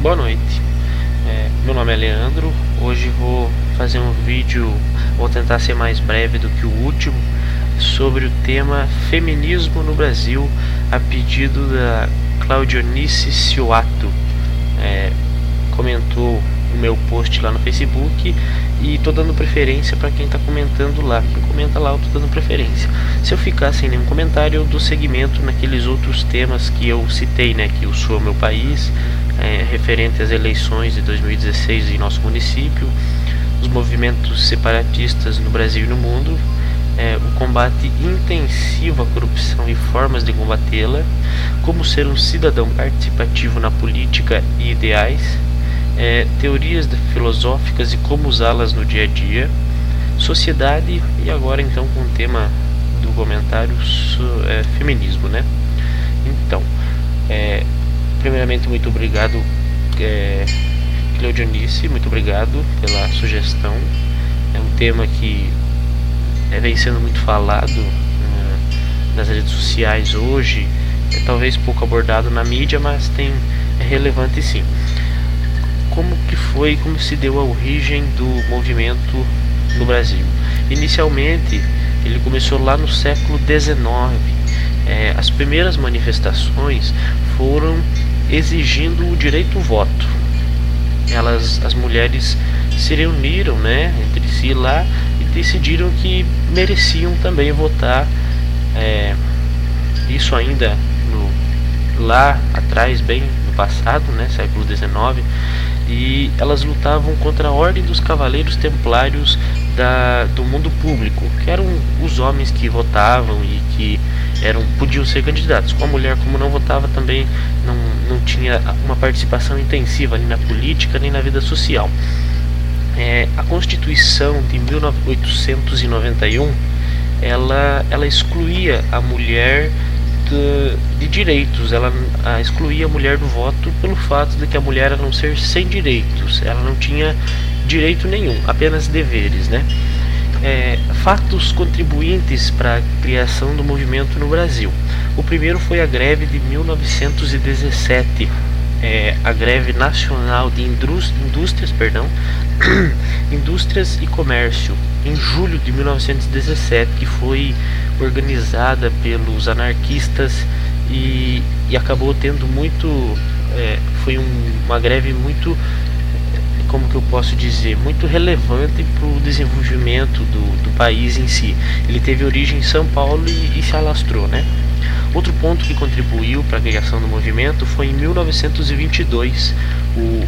Boa noite, meu nome é Leandro. Hoje vou fazer um vídeo, vou tentar ser mais breve do que o último, sobre o tema feminismo no Brasil, a pedido da Claudionice Sioato. Comentou o meu post lá no Facebook e estou dando preferência para quem está comentando lá. Quem comenta lá eu estou dando preferência. Se eu ficar sem nenhum comentário, eu dou seguimento naqueles outros temas que eu citei, né? Que o Sou Meu País, referente às eleições de 2016 em nosso município, os movimentos separatistas no Brasil e no mundo, o combate intensivo à corrupção e formas de combatê-la, como ser um cidadão participativo na política e ideais, teorias filosóficas e como usá-las no dia a dia, sociedade e agora então com o tema do comentário feminismo, né? Então, primeiramente muito obrigado, Claudionice, muito obrigado pela sugestão. É um tema que vem sendo muito falado nas redes sociais hoje, talvez pouco abordado na mídia, mas é relevante sim. Como se deu a origem do movimento no Brasil? Inicialmente, ele começou lá no século XIX. As primeiras manifestações foram exigindo o direito ao voto. As mulheres se reuniram, né, entre si lá e decidiram que mereciam também votar. Isso ainda lá atrás, bem no passado, né, século XIX. E elas lutavam contra a Ordem dos Cavaleiros Templários do mundo público, que eram os homens que votavam e que podiam ser candidatos. Com a mulher, como não votava, também não tinha uma participação intensiva nem na política nem na vida social. A Constituição de 1891 ela excluía a mulher de direitos, ela excluía a mulher do voto pelo fato de que a mulher era um ser sem direitos, ela não tinha direito nenhum, apenas deveres, né? Fatos contribuintes para a criação do movimento no Brasil. O primeiro foi a greve de 1917, a greve nacional de indústrias e comércio, em julho de 1917, que foi organizada pelos anarquistas e acabou tendo foi uma greve muito, como que eu posso dizer, muito relevante para o desenvolvimento do país em si. Ele teve origem em São Paulo e se alastrou, né? Outro ponto que contribuiu para a criação do movimento foi em 1922,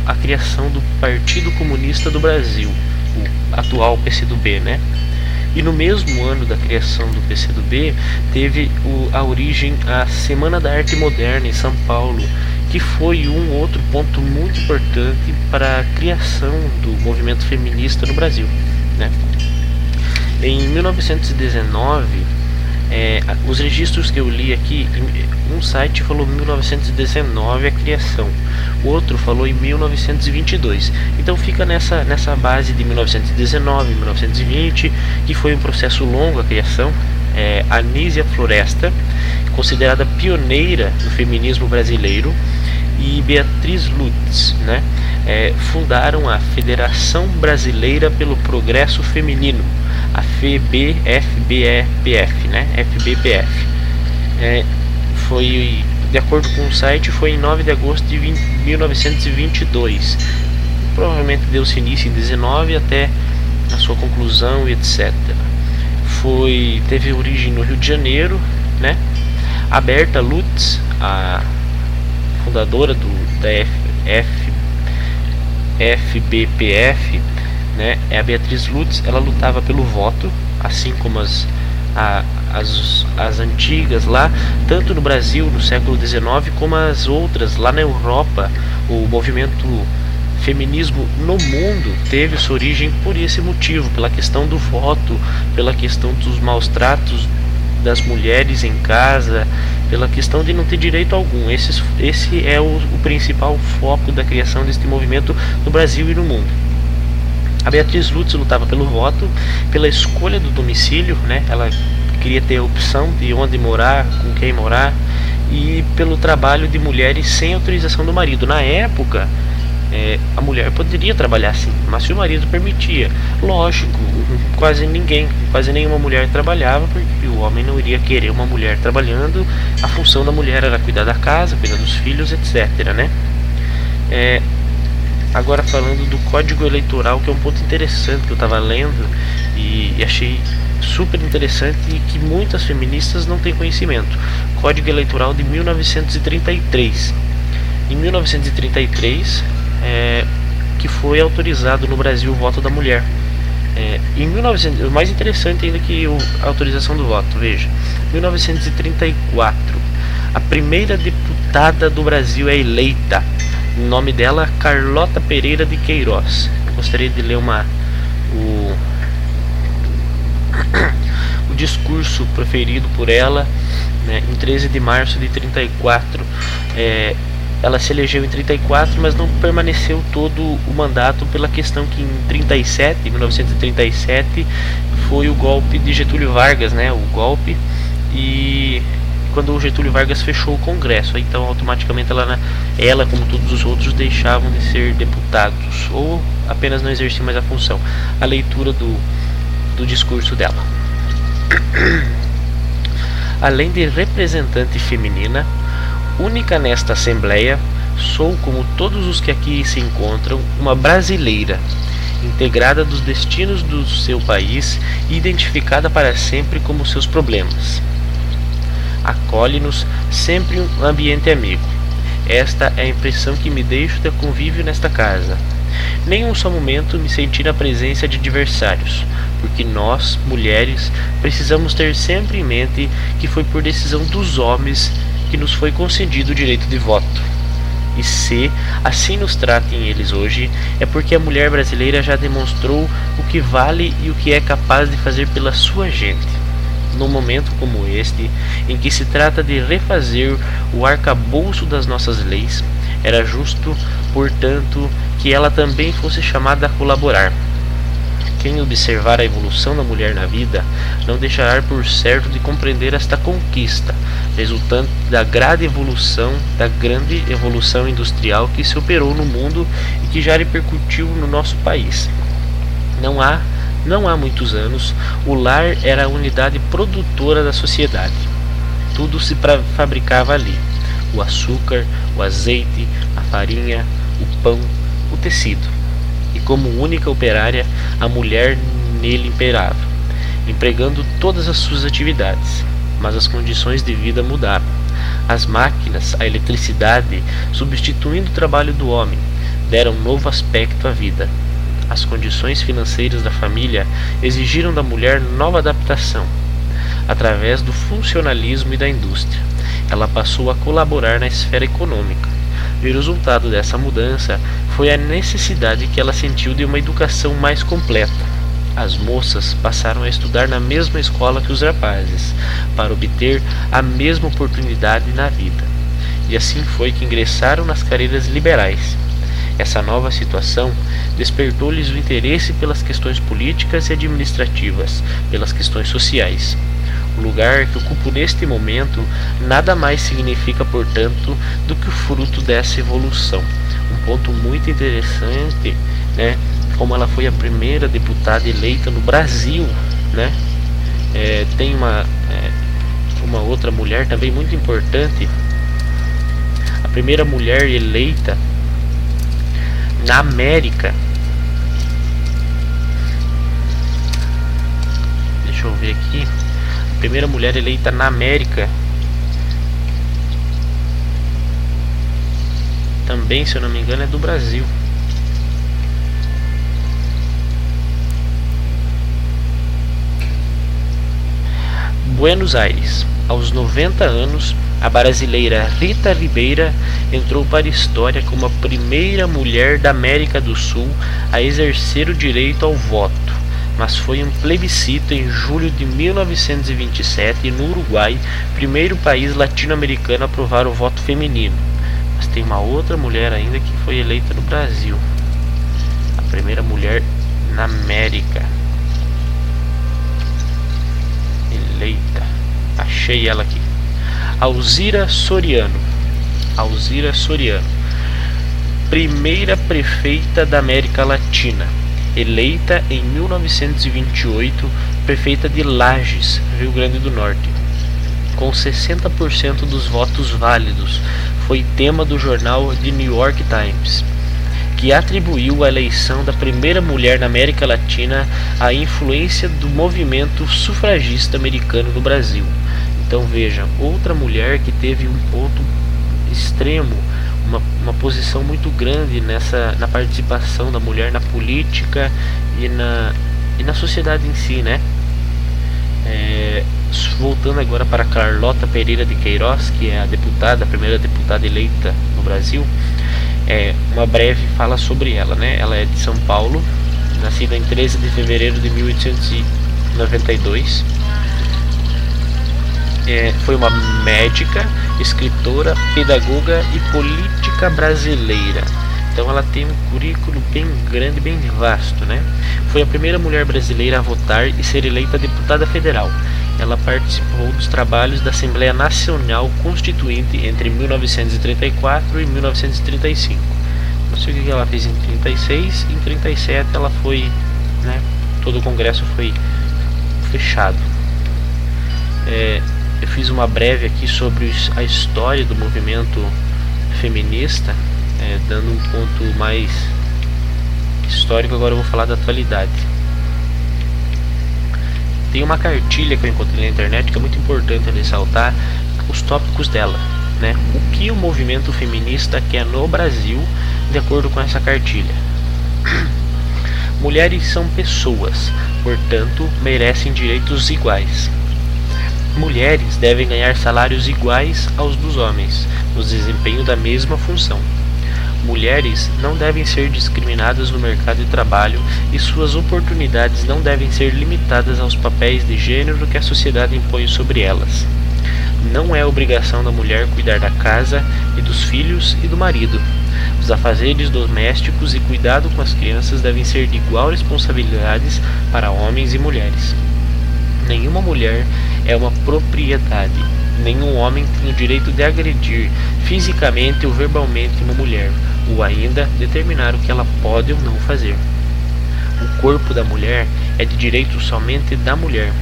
a criação do Partido Comunista do Brasil, o atual PCdoB, né? E no mesmo ano da criação do PCdoB, teve a origem a Semana da Arte Moderna em São Paulo, que foi um outro ponto muito importante para a criação do movimento feminista no Brasil, né? Em 1919, os registros que eu li aqui, um site falou 1919 a criação, o outro falou em 1922. Então fica nessa base de 1919, 1920, que foi um processo longo a criação. Anísia Floresta, considerada pioneira do feminismo brasileiro, e Beatriz Lutz, né, fundaram a Federação Brasileira pelo Progresso Feminino, a FBPF, né, FBPF. Foi, de acordo com o site, foi em 9 de agosto de 1922. Provavelmente deu-se início em 19 até a sua conclusão, etc. Teve origem no Rio de Janeiro, né? A Berta Lutz, a fundadora da FBPF, né? A Beatriz Lutz, ela lutava pelo voto, assim como as antigas lá, tanto no Brasil no século XIX como as outras lá na Europa. O movimento feminismo no mundo teve sua origem por esse motivo, pela questão do voto, pela questão dos maus tratos das mulheres em casa, pela questão de não ter direito algum. Esse é o principal foco da criação deste movimento no Brasil e no mundo. A Beatriz Lutz lutava pelo voto, pela escolha do domicílio, né? Ela queria ter a opção de onde morar, com quem morar, e pelo trabalho de mulheres sem autorização do marido. Na época, a mulher poderia trabalhar sim, mas se o marido permitia. Lógico, quase nenhuma mulher trabalhava, porque o homem não iria querer uma mulher trabalhando. A função da mulher era cuidar da casa, cuidar dos filhos, etc, né? Agora falando do Código Eleitoral, que é um ponto interessante que eu estava lendo e achei super interessante e que muitas feministas não têm conhecimento. Código Eleitoral de 1933. Em 1933, que foi autorizado no Brasil o voto da mulher. O mais interessante ainda que a autorização do voto, veja, 1934, a primeira deputada do Brasil é eleita. O nome dela, Carlota Pereira de Queiroz. Eu gostaria de ler o discurso proferido por ela, né, em 13 de março de 34. Ela se elegeu em 34, mas não permaneceu todo o mandato pela questão que em 1937, foi o golpe de Getúlio Vargas, né, o golpe, e quando o Getúlio Vargas fechou o Congresso, então automaticamente ela, como todos os outros, deixavam de ser deputados ou apenas não exerciam mais a função. A leitura do discurso dela. Além de representante feminina, única nesta Assembleia, sou, como todos os que aqui se encontram, uma brasileira, integrada dos destinos do seu país e identificada para sempre com seus problemas. Acolhe-nos sempre um ambiente amigo. Esta é a impressão que me deixo do convívio nesta casa. Nem um só momento me senti na presença de adversários, porque nós, mulheres, precisamos ter sempre em mente que foi por decisão dos homens que nos foi concedido o direito de voto. E se assim nos tratem eles hoje, é porque a mulher brasileira já demonstrou o que vale e o que é capaz de fazer pela sua gente. Num momento como este, em que se trata de refazer o arcabouço das nossas leis, era justo, portanto, que ela também fosse chamada a colaborar. Quem observar a evolução da mulher na vida não deixará por certo de compreender esta conquista, resultante da grande evolução industrial que se operou no mundo e que já repercutiu no nosso país. Não há muitos anos, o lar era a unidade produtora da sociedade. Tudo se fabricava ali: o açúcar, o azeite, a farinha, o pão, o tecido. E como única operária, a mulher nele imperava, empregando todas as suas atividades. Mas as condições de vida mudaram. As máquinas, a eletricidade, substituindo o trabalho do homem, deram um novo aspecto à vida. As condições financeiras da família exigiram da mulher nova adaptação. Através do funcionalismo e da indústria, ela passou a colaborar na esfera econômica. E o resultado dessa mudança foi a necessidade que ela sentiu de uma educação mais completa. As moças passaram a estudar na mesma escola que os rapazes, para obter a mesma oportunidade na vida. E assim foi que ingressaram nas carreiras liberais. Essa nova situação despertou-lhes o interesse pelas questões políticas e administrativas, pelas questões sociais. O lugar que ocupo neste momento nada mais significa, portanto, do que o fruto dessa evolução. Um ponto muito interessante, né? Como ela foi a primeira deputada eleita no Brasil, né? Tem uma outra mulher também muito importante, a primeira mulher eleita na América. Deixa eu ver aqui. A primeira mulher eleita na América também, se eu não me engano, é do Brasil. Buenos Aires. Aos 90 anos, a brasileira Rita Ribeira entrou para a história como a primeira mulher da América do Sul a exercer o direito ao voto, mas foi um plebiscito em julho de 1927 no Uruguai, primeiro país latino-americano a aprovar o voto feminino. Mas tem uma outra mulher ainda que foi eleita no Brasil, a primeira mulher na América eleita. Achei ela aqui. Alzira Soriano. primeira prefeita da América Latina, eleita em 1928, prefeita de Lages, Rio Grande do Norte, com 60% dos votos válidos. Foi tema do jornal The New York Times, que atribuiu a eleição da primeira mulher na América Latina à influência do movimento sufragista americano no Brasil. Então veja, outra mulher que teve um ponto extremo, uma posição muito grande na participação da mulher na política e na sociedade em si, né? Voltando agora para Carlota Pereira de Queiroz, que é a primeira deputada eleita no Brasil, uma breve fala sobre ela, né? Ela é de São Paulo, nascida em 13 de fevereiro de 1892. Foi uma médica, escritora, pedagoga e política brasileira. Então ela tem um currículo bem grande, bem vasto, né? Foi a primeira mulher brasileira a votar e ser eleita deputada federal. Ela participou dos trabalhos da Assembleia Nacional Constituinte entre 1934 e 1935. Não sei o que ela fez em 36, em 37 ela foi, né? Todo o Congresso foi fechado. Eu fiz uma breve aqui sobre a história do movimento feminista, dando um ponto mais histórico. Agora eu vou falar da atualidade. Tem uma cartilha que eu encontrei na internet que é muito importante ressaltar os tópicos dela, né? O que o movimento feminista quer no Brasil, de acordo com essa cartilha. Mulheres são pessoas, portanto, merecem direitos iguais. Mulheres devem ganhar salários iguais aos dos homens, no desempenho da mesma função. Mulheres não devem ser discriminadas no mercado de trabalho e suas oportunidades não devem ser limitadas aos papéis de gênero que a sociedade impõe sobre elas. Não é obrigação da mulher cuidar da casa e dos filhos e do marido. Os afazeres domésticos e cuidado com as crianças devem ser de igual responsabilidade para homens e mulheres. Nenhuma mulher é uma propriedade. Nenhum homem tem o direito de agredir fisicamente ou verbalmente uma mulher, ou ainda determinar o que ela pode ou não fazer. O corpo da mulher é de direito somente da mulher.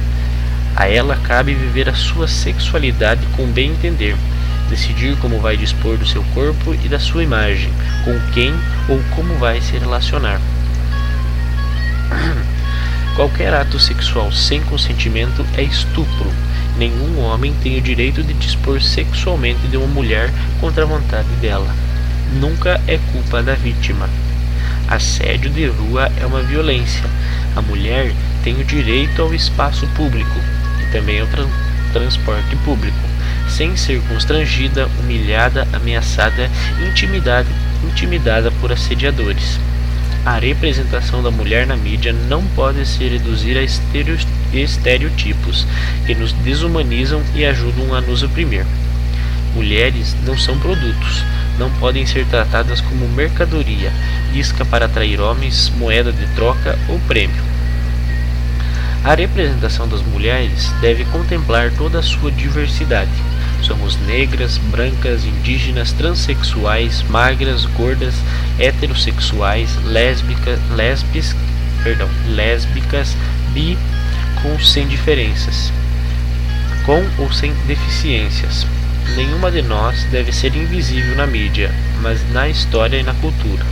A ela cabe viver a sua sexualidade com bem entender, decidir como vai dispor do seu corpo e da sua imagem, com quem ou como vai se relacionar. Qualquer ato sexual sem consentimento é estupro. Nenhum homem tem o direito de dispor sexualmente de uma mulher contra a vontade dela. Nunca é culpa da vítima. Assédio de rua é uma violência. A mulher tem o direito ao espaço público e também ao transporte público, sem ser constrangida, humilhada, ameaçada, intimidada por assediadores. A representação da mulher na mídia não pode se reduzir a estereotipos que nos desumanizam e ajudam a nos oprimir. Mulheres não são produtos, não podem ser tratadas como mercadoria, isca para atrair homens, moeda de troca ou prêmio. A representação das mulheres deve contemplar toda a sua diversidade. Somos negras, brancas, indígenas, transexuais, magras, gordas, heterossexuais, lésbicas, bi, com sem diferenças, com ou sem deficiências. Nenhuma de nós deve ser invisível na mídia, mas na história e na cultura.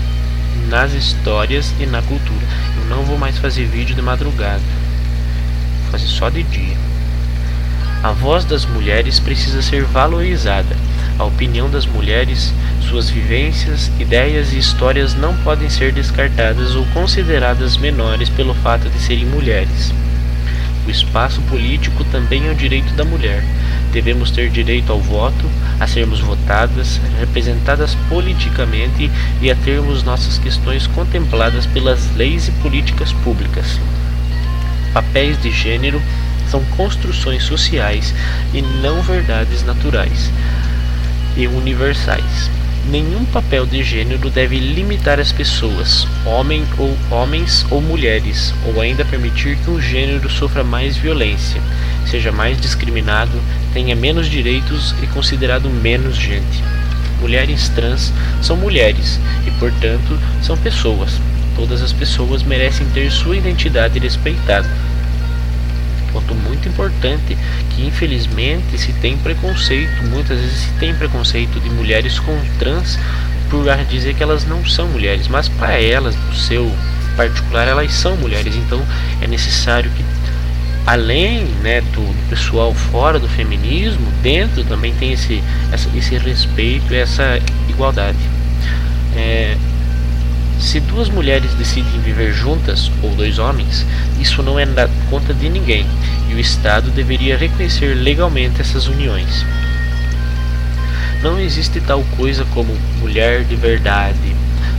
Nas histórias e na cultura. Eu não vou mais fazer vídeo de madrugada, vou fazer só de dia. A voz das mulheres precisa ser valorizada. A opinião das mulheres, suas vivências, ideias e histórias não podem ser descartadas ou consideradas menores pelo fato de serem mulheres. O espaço político também é um direito da mulher. Devemos ter direito ao voto, a sermos votadas, representadas politicamente e a termos nossas questões contempladas pelas leis e políticas públicas. Papéis de gênero são construções sociais e não verdades naturais e universais. Nenhum papel de gênero deve limitar as pessoas, homens ou mulheres, ou ainda permitir que um gênero sofra mais violência, seja mais discriminado, tenha menos direitos e considerado menos gente. Mulheres trans são mulheres e portanto, são pessoas. Todas as pessoas merecem ter sua identidade respeitada. Ponto muito importante, que infelizmente se tem preconceito, muitas vezes se tem preconceito de mulheres com trans por dizer que elas não são mulheres, mas para elas, no seu particular, elas são mulheres. Então é necessário que, além, né, do pessoal fora do feminismo, dentro também tem esse respeito e essa igualdade. Se duas mulheres decidem viver juntas, ou dois homens, isso não é da conta de ninguém, e o Estado deveria reconhecer legalmente essas uniões. Não existe tal coisa como mulher de verdade.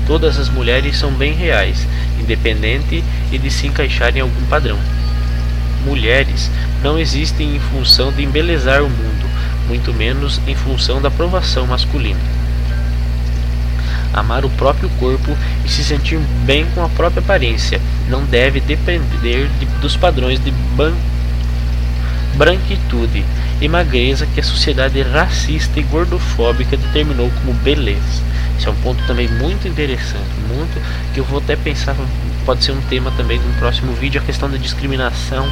Todas as mulheres são bem reais, independente e de se encaixar em algum padrão. Mulheres não existem em função de embelezar o mundo, muito menos em função da aprovação masculina. Amar o próprio corpo e se sentir bem com a própria aparência não deve depender dos padrões de branquitude e magreza que a sociedade racista e gordofóbica determinou como beleza. Esse é um ponto também muito interessante, muito, que eu vou até pensar, pode ser um tema também no próximo vídeo, a questão da discriminação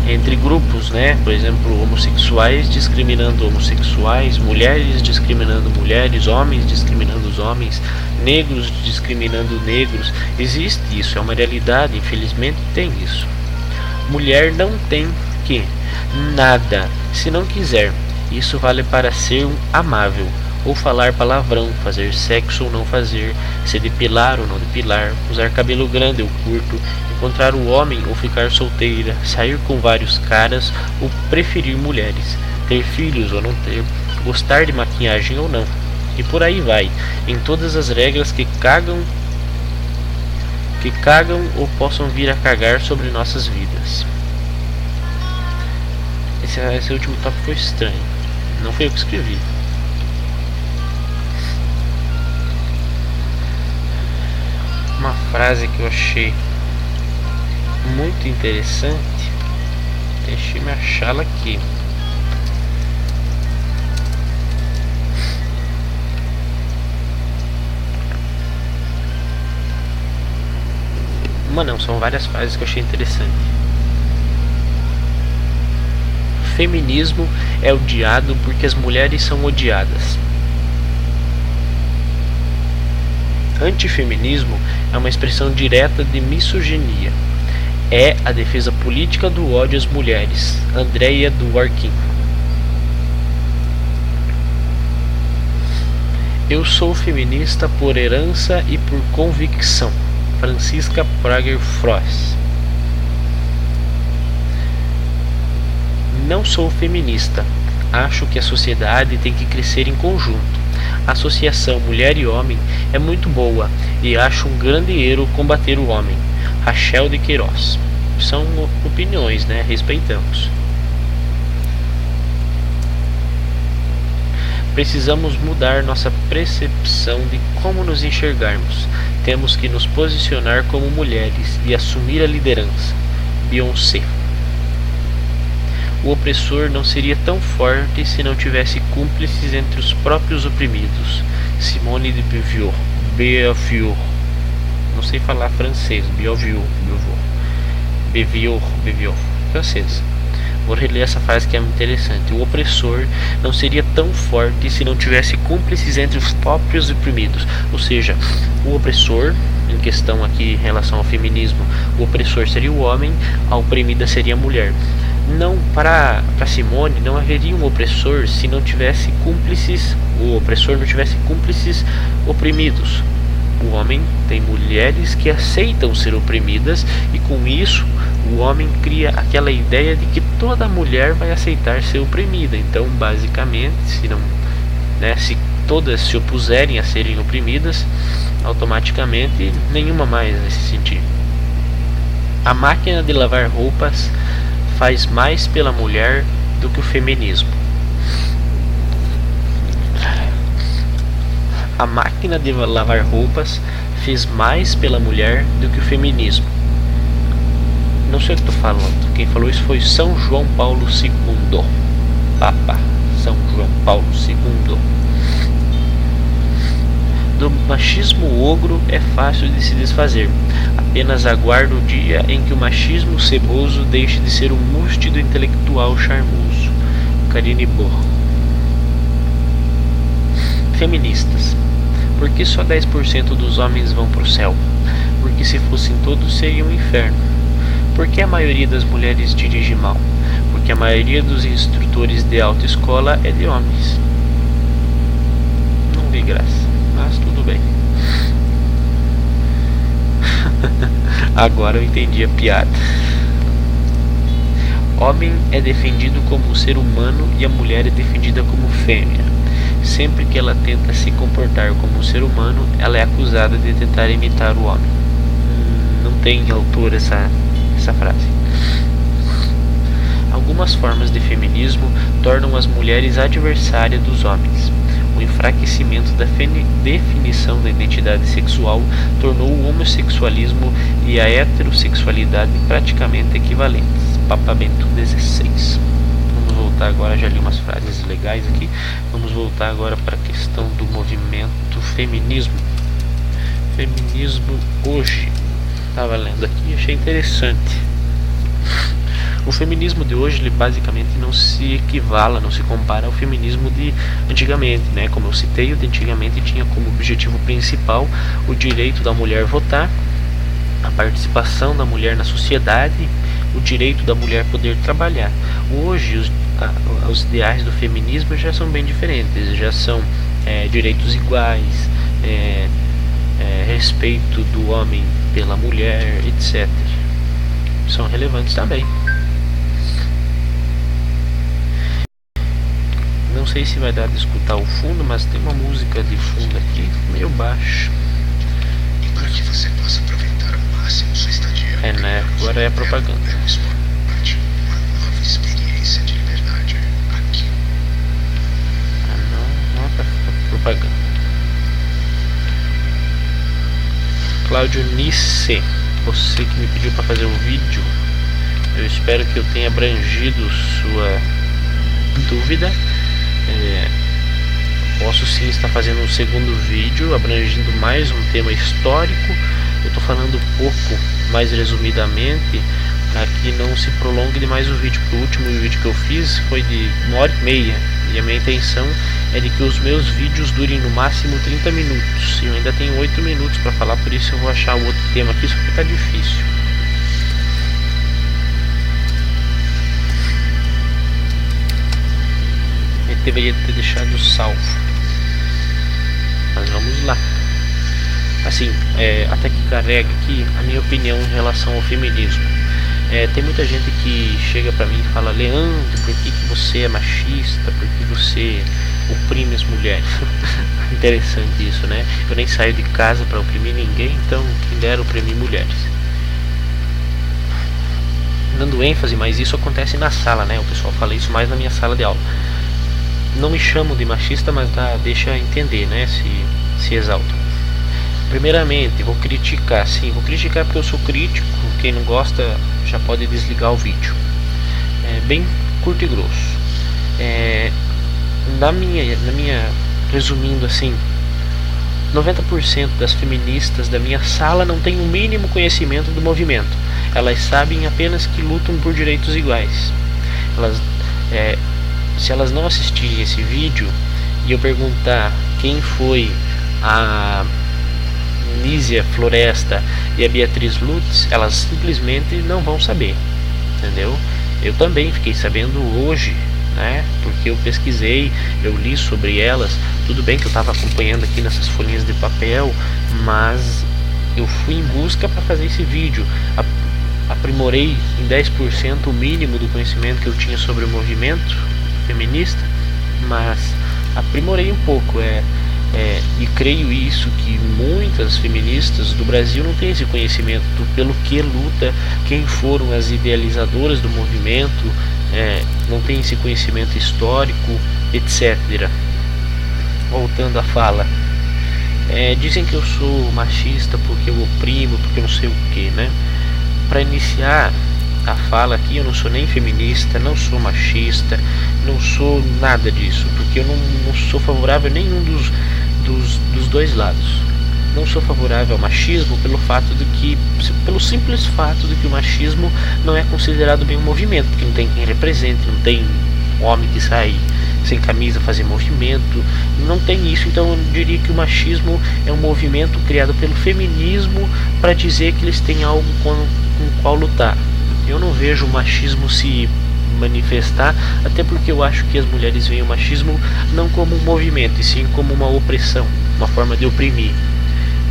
entre grupos, né? Por exemplo, homossexuais discriminando homossexuais, mulheres discriminando mulheres, homens discriminando os homens, negros discriminando negros. Existe isso, é uma realidade, infelizmente tem isso. Mulher não tem que nada se não quiser. Isso vale para ser um amável, ou falar palavrão, fazer sexo ou não fazer, se depilar ou não depilar, usar cabelo grande ou curto, encontrar o homem ou ficar solteira, sair com vários caras ou preferir mulheres, ter filhos ou não ter, gostar de maquiagem ou não, e por aí vai, em todas as regras que cagam ou possam vir a cagar sobre nossas vidas. Esse último tópico foi estranho, não foi eu que escrevi. Uma frase que eu achei muito interessante, deixa eu me achá-la aqui. Não, são várias frases que eu achei interessante. Feminismo é odiado porque as mulheres são odiadas. Antifeminismo é uma expressão direta de misoginia. É a defesa política do ódio às mulheres. Andrea Dworkin. Eu sou feminista por herança e por convicção. Francisca Prager Frost. Não sou feminista. Acho que a sociedade tem que crescer em conjunto. A associação mulher e homem é muito boa e acho um grande erro combater o homem. Rachel de Queiroz. São opiniões, né? Respeitamos. Precisamos mudar nossa percepção de como nos enxergarmos. Temos que nos posicionar como mulheres e assumir a liderança. Beyoncé. O opressor não seria tão forte se não tivesse cúmplices entre os próprios oprimidos. Simone de Beauvoir. Não sei falar francês. Beauvoir. Francês. Vou reler essa frase que é interessante. O opressor não seria tão forte se não tivesse cúmplices entre os próprios oprimidos. Ou seja, o opressor, em questão aqui em relação ao feminismo, o opressor seria o homem, a oprimida seria a mulher. Não, para Simone, não haveria um opressor se não tivesse cúmplices, o opressor não tivesse cúmplices oprimidos. O homem tem mulheres que aceitam ser oprimidas e com isso o homem cria aquela ideia de que toda mulher vai aceitar ser oprimida. Então, basicamente, se todas se opuserem a serem oprimidas, automaticamente nenhuma mais vai se sentir. A máquina de lavar roupas faz mais pela mulher do que o feminismo. A máquina de lavar roupas fez mais pela mulher do que o feminismo. Não sei o que estou falando. Quem falou isso foi São João Paulo II. Papa São João Paulo II. Do machismo ogro é fácil de se desfazer. Apenas aguardo o dia em que o machismo ceboso deixe de ser um mústido intelectual charmoso. Karine Borro. Feministas. Por que só 10% dos homens vão para o céu? Porque se fossem todos seria um inferno. Por que a maioria das mulheres dirige mal? Porque a maioria dos instrutores de autoescola é de homens. Não vi graça, mas tudo bem. Agora eu entendi a piada. Homem é defendido como ser humano e a mulher é defendida como fêmea. Sempre que ela tenta se comportar como um ser humano, ela é acusada de tentar imitar o homem. Não tem autor essa frase. Algumas formas de feminismo tornam as mulheres adversárias dos homens. O enfraquecimento da definição da identidade sexual tornou o homossexualismo e a heterossexualidade praticamente equivalentes. Papa Bento XVI. Vamos voltar agora, já li umas frases legais aqui. Vamos voltar agora para a questão do movimento feminismo. Feminismo hoje. Estava lendo aqui e achei interessante. O feminismo de hoje, ele basicamente não se equivala, não se compara ao feminismo de antigamente, né? Como eu citei, o de antigamente tinha como objetivo principal o direito da mulher votar, a participação da mulher na sociedade, o direito da mulher poder trabalhar. Hoje, os ideais do feminismo já são bem diferentes, já são direitos iguais, respeito do homem pela mulher, etc. São relevantes também. Não sei se vai dar de escutar o fundo, mas tem uma música de fundo aqui, meio baixo. E para que você possa aproveitar ao máximo sua estadia. Né? Agora é a propaganda. Uma nova experiência de liberdade aqui. Não é pra propaganda. Cláudio Nice, você que me pediu para fazer o vídeo, eu espero que eu tenha abrangido sua dúvida. Posso sim estar fazendo um segundo vídeo abrangindo mais um tema histórico. Eu estou falando um pouco mais resumidamente para que não se prolongue demais o vídeo, porque o último vídeo que eu fiz foi de 1h30 e a minha intenção é de que os meus vídeos durem no máximo 30 minutos e eu ainda tenho 8 minutos para falar, por isso eu vou achar o outro tema aqui, só que tá difícil. Eu deveria ter deixado salvo, mas vamos lá. Assim, até que carrega aqui a minha opinião em relação ao feminismo. Tem muita gente que chega pra mim e fala: Leandro, por que você é machista? Por que você oprime as mulheres? Interessante isso, né? Eu nem saio de casa pra oprimir ninguém, então quem dera oprimir mulheres. Dando ênfase, mas isso acontece na sala, né? O pessoal fala isso mais na minha sala de aula. Não me chamo de machista, mas deixa entender, né? Se exalta. Primeiramente, vou criticar, sim, vou criticar porque eu sou crítico. Quem não gosta já pode desligar o vídeo. Bem curto e grosso. Na minha resumindo assim, 90% das feministas da minha sala não têm o mínimo conhecimento do movimento. Elas sabem apenas que lutam por direitos iguais. Se elas não assistirem esse vídeo e eu perguntar quem foi a Nízia Floresta e a Beatriz Lutz, elas simplesmente não vão saber, entendeu? Eu também fiquei sabendo hoje, né? Porque eu pesquisei, eu li sobre elas. Tudo bem que eu estava acompanhando aqui nessas folhinhas de papel, mas eu fui em busca para fazer esse vídeo. Aprimorei em 10% o mínimo do conhecimento que eu tinha sobre o movimento feminista, mas aprimorei um pouco. E creio isso, que muitas feministas do Brasil não têm esse conhecimento pelo que luta, quem foram as idealizadoras do movimento, não tem esse conhecimento histórico, etc. Voltando à fala, dizem que eu sou machista porque eu oprimo, porque eu não sei o que, né? Para iniciar a fala aqui, eu não sou nem feminista, não sou machista, não sou nada disso, porque eu não sou favorável a nenhum dos dos dois lados. Não sou favorável ao machismo pelo simples fato de que o machismo não é considerado bem um movimento, que não tem quem represente, não tem homem que sai sem camisa fazer movimento, não tem isso. Então eu diria que o machismo é um movimento criado pelo feminismo para dizer que eles têm algo com o qual lutar. Eu não vejo o machismo se manifestar, até porque eu acho que as mulheres veem o machismo não como um movimento, e sim como uma opressão, uma forma de oprimir.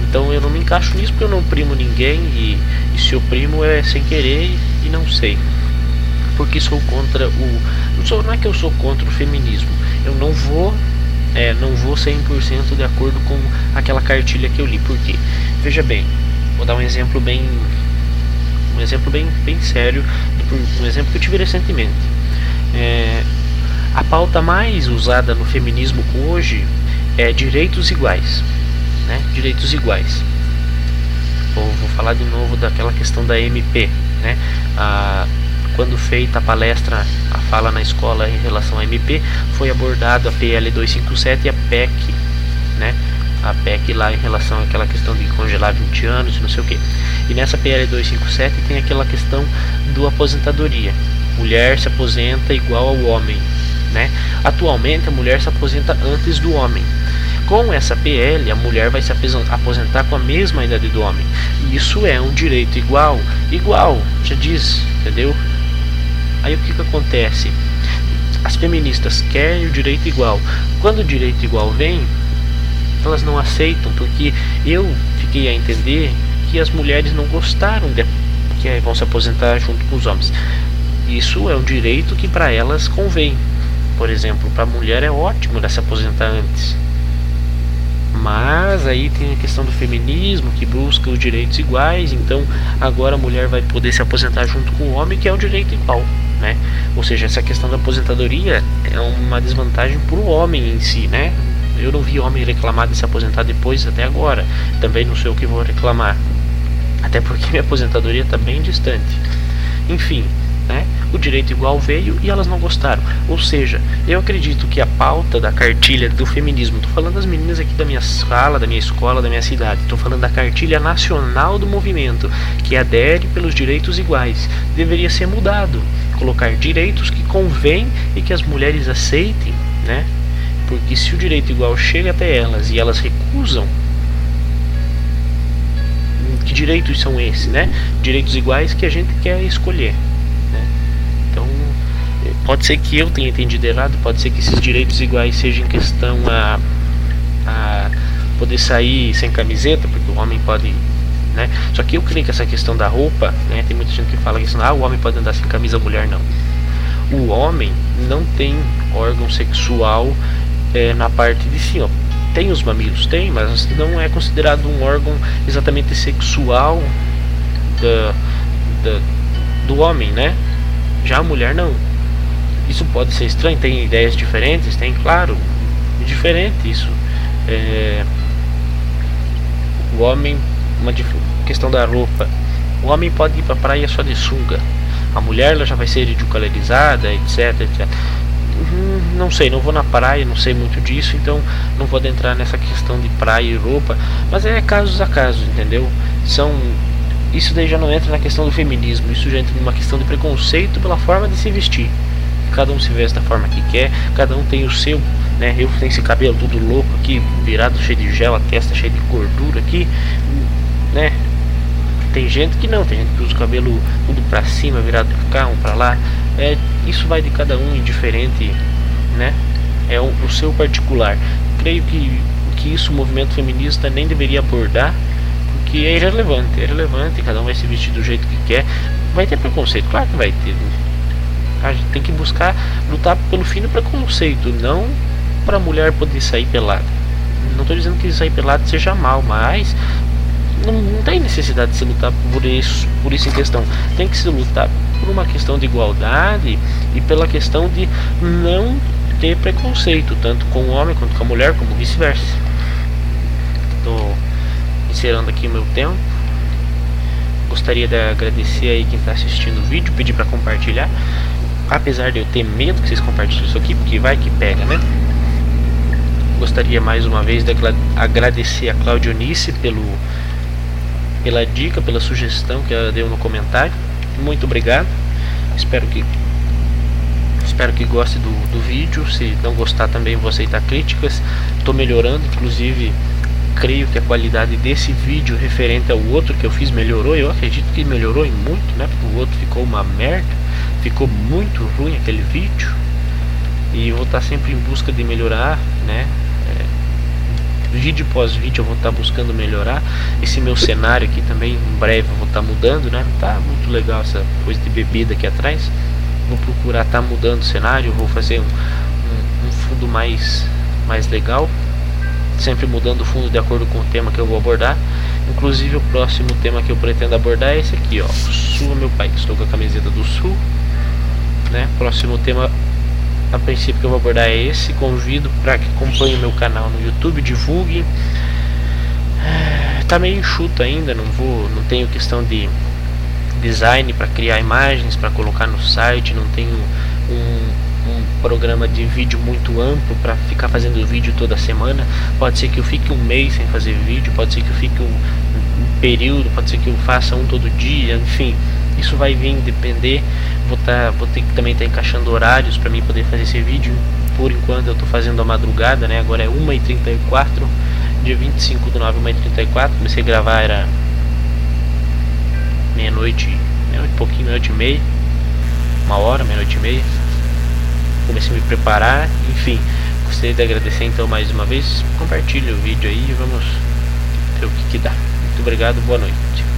Então eu não me encaixo nisso, porque eu não oprimo ninguém, e se oprimo é sem querer e não sei. Porque sou contra não é que eu sou contra o feminismo, eu não vou 100% de acordo com aquela cartilha que eu li. Por quê? Veja bem, vou dar um exemplo bem sério, um exemplo que eu tive recentemente. A pauta mais usada no feminismo hoje é direitos iguais, né? Direitos iguais. Vou falar de novo daquela questão da MP, né? Quando feita a palestra, a fala na escola em relação à MP, foi abordado a PL 257 e a PEC, né? A PEC lá em relação àquela questão de congelar 20 anos e não sei o que. E nessa PL 257 tem aquela questão do aposentadoria. Mulher se aposenta igual ao homem, né? Atualmente a mulher se aposenta antes do homem. Com essa PL, a mulher vai se aposentar com a mesma idade do homem. E isso é um direito igual, já diz, entendeu? Aí o que acontece? As feministas querem o direito igual. Quando o direito igual vem, elas não aceitam, porque eu fiquei a entender que as mulheres não gostaram que vão se aposentar junto com os homens. Isso é um direito que para elas convém. Por exemplo, para a mulher é ótimo ela se aposentar antes. Mas aí tem a questão do feminismo, que busca os direitos iguais. Então agora a mulher vai poder se aposentar junto com o homem, que é o direito igual, né? Ou seja, essa questão da aposentadoria é uma desvantagem para o homem em si, né? Eu não vi homem reclamar de se aposentar depois até agora. Também não sei o que vou reclamar, até porque minha aposentadoria está bem distante. Enfim, né? O direito igual veio e elas não gostaram. Ou seja, eu acredito que a pauta da cartilha do feminismo, estou falando das meninas aqui da minha sala, da minha escola, da minha cidade, estou falando da cartilha nacional do movimento, que adere pelos direitos iguais, deveria ser mudado, colocar direitos que convém e que as mulheres aceitem, né? Porque se o direito igual chega até elas e elas recusam, que direitos são esses, né? Direitos iguais que a gente quer escolher, né? Então, pode ser que eu tenha entendido errado, pode ser que esses direitos iguais sejam em questão a poder sair sem camiseta, porque o homem pode, né? Só que eu creio que essa questão da roupa, né? Tem muita gente que fala que o homem pode andar sem camisa, a mulher não. O homem não tem órgão sexual na parte de cima. Tem os mamilos, mas não é considerado um órgão exatamente sexual do homem, né? Já a mulher não. Isso pode ser estranho, tem ideias diferentes, tem, claro, diferente isso. O homem, uma questão da roupa, o homem pode ir para a praia só de sunga, a mulher ela já vai ser ridicularizada, etc, etc. Não sei, não vou na praia, não sei muito disso, então não vou adentrar nessa questão de praia e roupa, mas é casos a casos, entendeu? Isso daí já não entra na questão do feminismo, isso já entra numa questão de preconceito pela forma de se vestir. Cada um se veste da forma que quer, cada um tem o seu, né? Eu tenho esse cabelo tudo louco aqui, virado, cheio de gel, a testa cheia de gordura aqui, né? Tem gente que não, tem gente que usa o cabelo tudo pra cima, virado pra cá, um pra lá. Isso vai de cada um, indiferente, né? É o seu particular. Creio que isso o movimento feminista nem deveria abordar, porque é irrelevante, cada um vai se vestir do jeito que quer. Vai ter preconceito, claro que vai ter. A gente tem que buscar lutar pelo fim do preconceito, não para a mulher poder sair pelada. Não estou dizendo que sair pelada seja mal, mas não tem necessidade de se lutar por isso em questão. Tem que se lutar por uma questão de igualdade e pela questão de não ter preconceito, tanto com o homem quanto com a mulher, como vice-versa. Estou encerrando aqui o meu tempo. Gostaria de agradecer aí quem está assistindo o vídeo, pedir para compartilhar, apesar de eu ter medo que vocês compartilhem isso aqui, porque vai que pega, né? Gostaria mais uma vez de agradecer a Claudionice pela dica, pela sugestão que ela deu no comentário. Muito obrigado. Espero que goste do vídeo. Se não gostar também vou aceitar críticas. Estou melhorando, inclusive creio que a qualidade desse vídeo referente ao outro que eu fiz melhorou. Eu acredito que melhorou em muito, né? Porque o outro ficou uma merda, ficou muito ruim aquele vídeo. E eu vou estar sempre em busca de melhorar, né? Vídeo após vídeo eu vou estar buscando melhorar. Esse meu cenário aqui também em breve eu vou estar mudando, né? Tá muito legal essa coisa de bebida aqui atrás. Vou procurar estar mudando o cenário. Vou fazer um fundo mais legal, sempre mudando o fundo de acordo com o tema que eu vou abordar. Inclusive o próximo tema que eu pretendo abordar é esse aqui, ó, Sul é meu país. Estou com a camiseta do Sul, né? Próximo tema a princípio que eu vou abordar é esse. Convido para que acompanhe o meu canal no YouTube, divulgue. Tá meio enxuto ainda, não tenho questão de design para criar imagens para colocar no site, não tenho um programa de vídeo muito amplo para ficar fazendo vídeo toda semana. Pode ser que eu fique um mês sem fazer vídeo, pode ser que eu fique um período, pode ser que eu faça um todo dia, enfim, isso vai vir depender. Vou ter que também estar encaixando horários para mim poder fazer esse vídeo. Por enquanto eu estou fazendo a madrugada, né? Agora é 1h34, dia 25 de 9, 1h34. Comecei a gravar, era meia-noite e pouquinho, meia-noite e meia, uma hora, meia-noite e meia. Comecei a me preparar, enfim. Gostaria de agradecer então mais uma vez. Compartilhe o vídeo aí e vamos ver o que dá. Muito obrigado, boa noite.